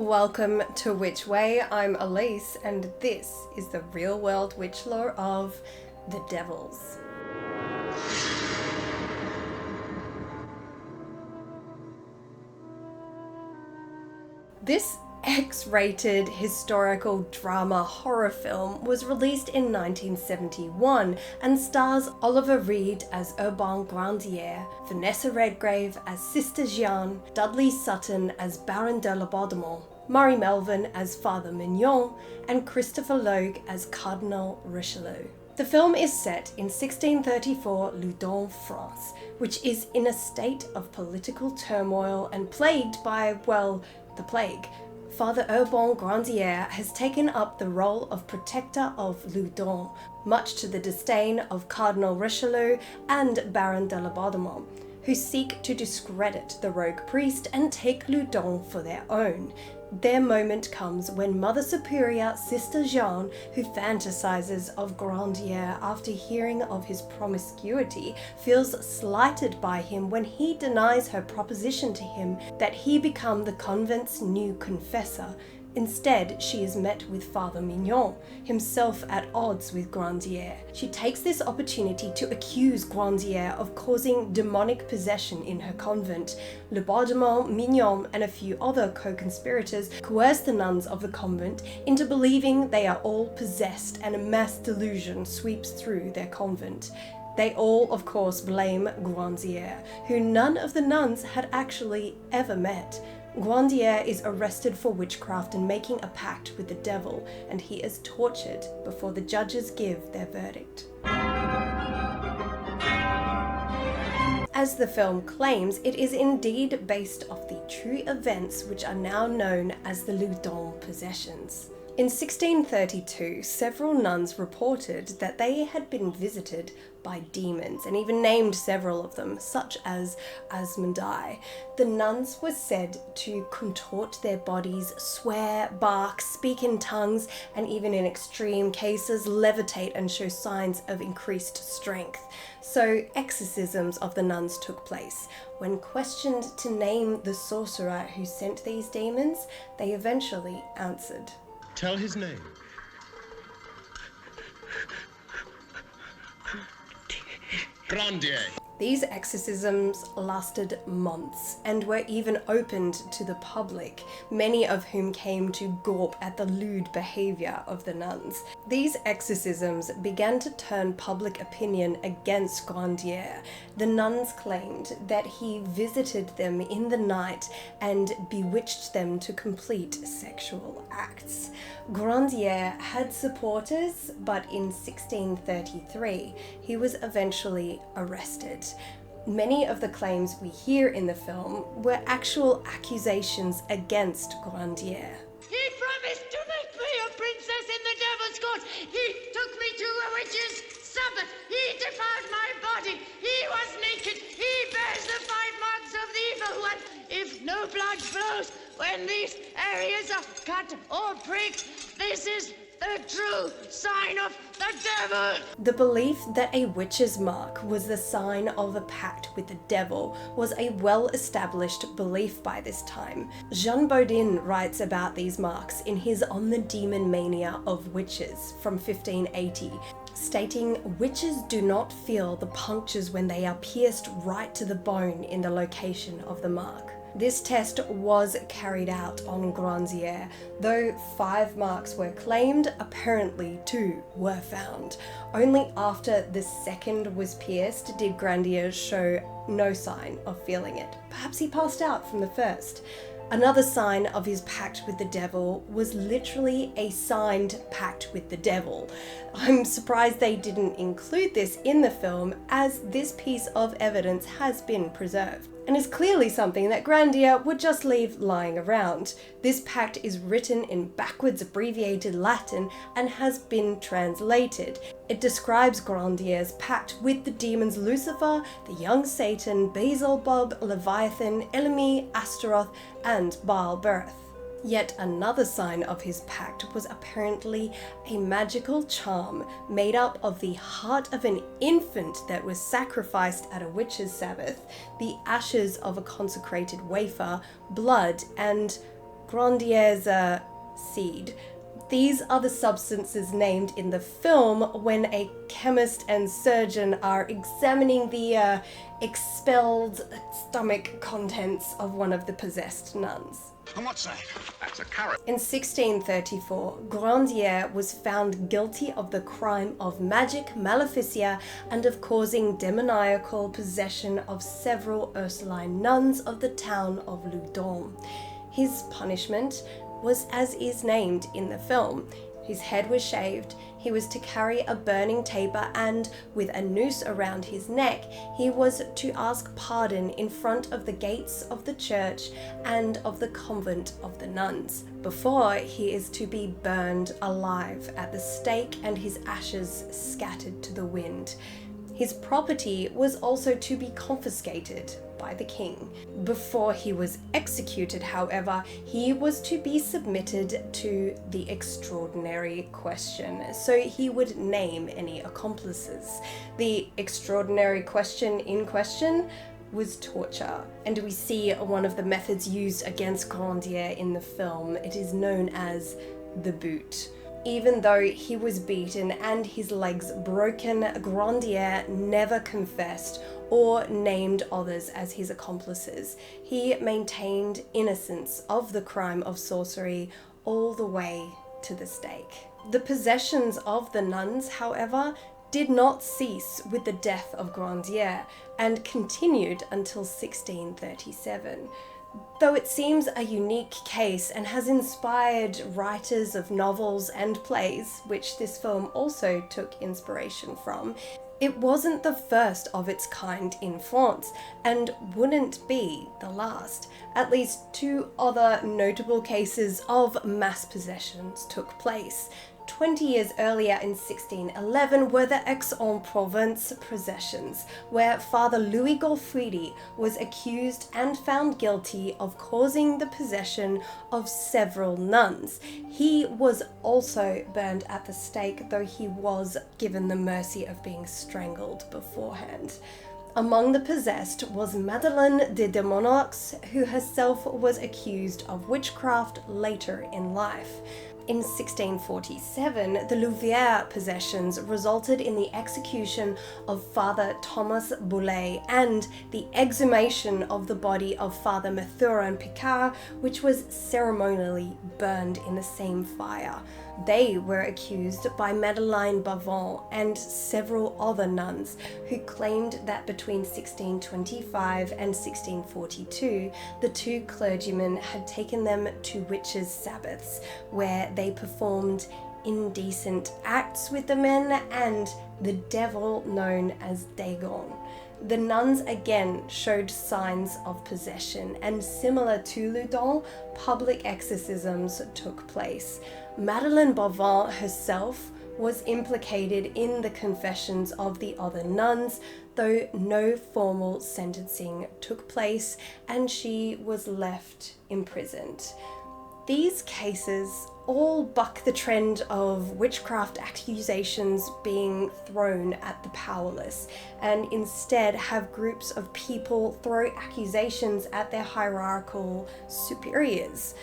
Welcome to Witch Way. I'm Elise, and this is the real-world witch lore of the Devils. This X-rated historical drama horror film was released in 1971 and stars Oliver Reed as Urbain Grandier, Vanessa Redgrave as Sister Jeanne, Dudley Sutton as Baron de Laubardemont, Murray Melvin as Father Mignon, and Christopher Logue as Cardinal Richelieu. The film is set in 1634 Loudun, France, which is in a state of political turmoil and plagued by, well, the plague. Father Urbain Grandier has taken up the role of protector of Loudun, much to the disdain of Cardinal Richelieu and Baron de Laubardemont, who seek to discredit the rogue priest and take Loudun for their own. Their moment comes when Mother Superior Sister Jeanne, who fantasizes of Grandier after hearing of his promiscuity, feels slighted by him when he denies her proposition to him that he become the convent's new confessor. Instead, she is met with Father Mignon, himself at odds with Grandier. She takes this opportunity to accuse Grandier of causing demonic possession in her convent. Laubardemont, Mignon, and a few other co-conspirators coerce the nuns of the convent into believing they are all possessed, and a mass delusion sweeps through their convent. They all, of course, blame Grandier, who none of the nuns had actually ever met. Grandier is arrested for witchcraft and making a pact with the devil, and he is tortured before the judges give their verdict. As the film claims, it is indeed based off the true events which are now known as the Loudun possessions. In 1632, several nuns reported that they had been visited by demons, and even named several of them, such as Asmodai. The nuns were said to contort their bodies, swear, bark, speak in tongues, and even in extreme cases levitate and show signs of increased strength. So exorcisms of the nuns took place. When questioned to name the sorcerer who sent these demons, they eventually answered. Tell his name. Grandier. These exorcisms lasted months and were even opened to the public, many of whom came to gawp at the lewd behaviour of the nuns. These exorcisms began to turn public opinion against Grandier. The nuns claimed that he visited them in the night and bewitched them to complete sexual acts. Grandier had supporters, but in 1633 he was eventually arrested. Many of the claims we hear in the film were actual accusations against Grandier. He promised to make me a princess in the devil's court. He took me to a witch's sabbath. He defiled my body. He was naked. He bears the 5 marks of the evil one. If no blood flows when these areas are cut or pricked, this is the true sign of the devil. The belief that a witch's mark was the sign of a pact with the devil was a well-established belief by this time. Jean Bodin writes about these marks in his On the Demon Mania of Witches from 1580, stating, "Witches do not feel the punctures when they are pierced right to the bone in the location of the mark." This test was carried out on Grandier. Though 5 marks were claimed, apparently 2 were found. Only after the second was pierced did Grandier show no sign of feeling it. Perhaps he passed out from the first. Another sign of his pact with the devil was literally a signed pact with the devil. I'm surprised they didn't include this in the film, as this piece of evidence has been preserved, and is clearly something that Grandier would just leave lying around. This pact is written in backwards abbreviated Latin and has been translated. It describes Grandier's pact with the demons Lucifer, the young Satan, Beelzebub, Leviathan, Elmi, Astaroth, and Baal-berith. Yet another sign of his pact was apparently a magical charm made up of the heart of an infant that was sacrificed at a witch's sabbath, the ashes of a consecrated wafer, blood, and Grandier's seed. These are the substances named in the film when a chemist and surgeon are examining the expelled stomach contents of one of the possessed nuns. And what's that? That's a carrot. In 1634, Grandier was found guilty of the crime of magic maleficia and of causing demoniacal possession of several Ursuline nuns of the town of Loudun. His punishment was as is named in the film. His head was shaved, he was to carry a burning taper, and with a noose around his neck, he was to ask pardon in front of the gates of the church and of the convent of the nuns, before he is to be burned alive at the stake and his ashes scattered to the wind. His property was also to be confiscated by the king. Before he was executed, however, he was to be submitted to the extraordinary question, so he would name any accomplices. The extraordinary question in question was torture, and we see one of the methods used against Grandier in the film. It is known as the boot. Even though he was beaten and his legs broken, Grandier never confessed or named others as his accomplices. He maintained innocence of the crime of sorcery all the way to the stake. The possessions of the nuns, however, did not cease with the death of Grandier and continued until 1637. Though it seems a unique case and has inspired writers of novels and plays, which this film also took inspiration from, it wasn't the first of its kind in France and wouldn't be the last. At least 2 other notable cases of mass possessions took place. 20 years earlier, in 1611, were the Aix-en-Provence possessions, where Father Louis Gaufridi was accused and found guilty of causing the possession of several nuns. He was also burned at the stake, though he was given the mercy of being strangled beforehand. Among the possessed was Madeleine de Demonically, who herself was accused of witchcraft later in life. In 1647, the Louvière possessions resulted in the execution of Father Thomas Boulay and the exhumation of the body of Father Mathurin Picard, which was ceremonially burned in the same fire. They were accused by Madeleine Bavon and several other nuns who claimed that between 1625 and 1642, the 2 clergymen had taken them to witches' sabbaths, where they performed indecent acts with the men and the devil known as Dagon. The nuns again showed signs of possession, and similar to Loudun, public exorcisms took place. Madeleine Bavon herself was implicated in the confessions of the other nuns, though no formal sentencing took place and she was left imprisoned. These cases all buck the trend of witchcraft accusations being thrown at the powerless, and instead have groups of people throw accusations at their hierarchical superiors.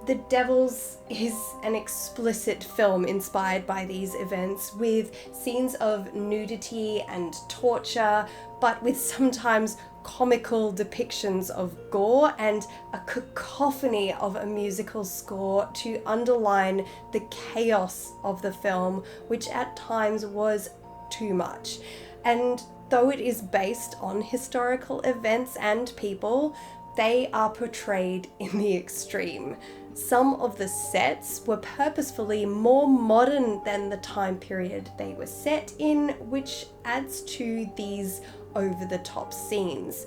The Devils is an explicit film inspired by these events, with scenes of nudity and torture, but with sometimes comical depictions of gore and a cacophony of a musical score to underline the chaos of the film, which at times was too much. And though it is based on historical events and people, they are portrayed in the extreme. Some of the sets were purposefully more modern than the time period they were set in, which adds to these over-the-top scenes.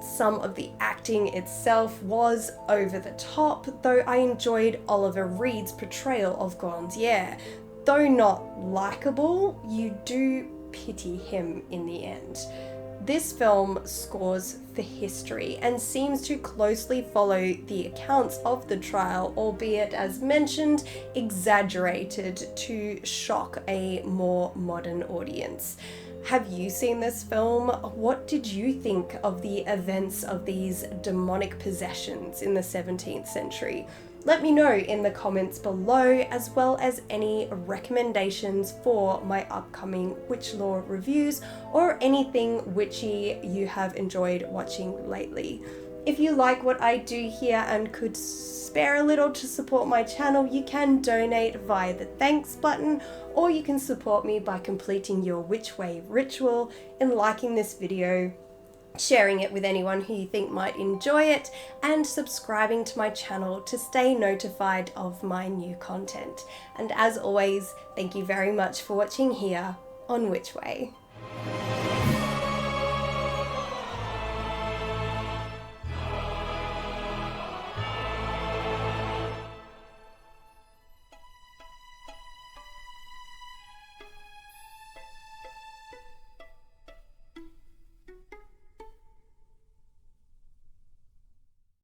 Some of the acting itself was over the top, though I enjoyed Oliver Reed's portrayal of Grandier. Though not likable, you do pity him in the end. This film scores for history and seems to closely follow the accounts of the trial, albeit, as mentioned, exaggerated to shock a more modern audience. Have you seen this film? What did you think of the events of these demonic possessions in the 17th century? Let me know in the comments below, as well as any recommendations for my upcoming witch lore reviews or anything witchy you have enjoyed watching lately. If you like what I do here and could spare a little to support my channel, you can donate via the thanks button, or you can support me by completing your witch way ritual and liking this video, sharing it with anyone who you think might enjoy it, and subscribing to my channel to stay notified of my new content. And as always, thank you very much for watching here on Witch Way.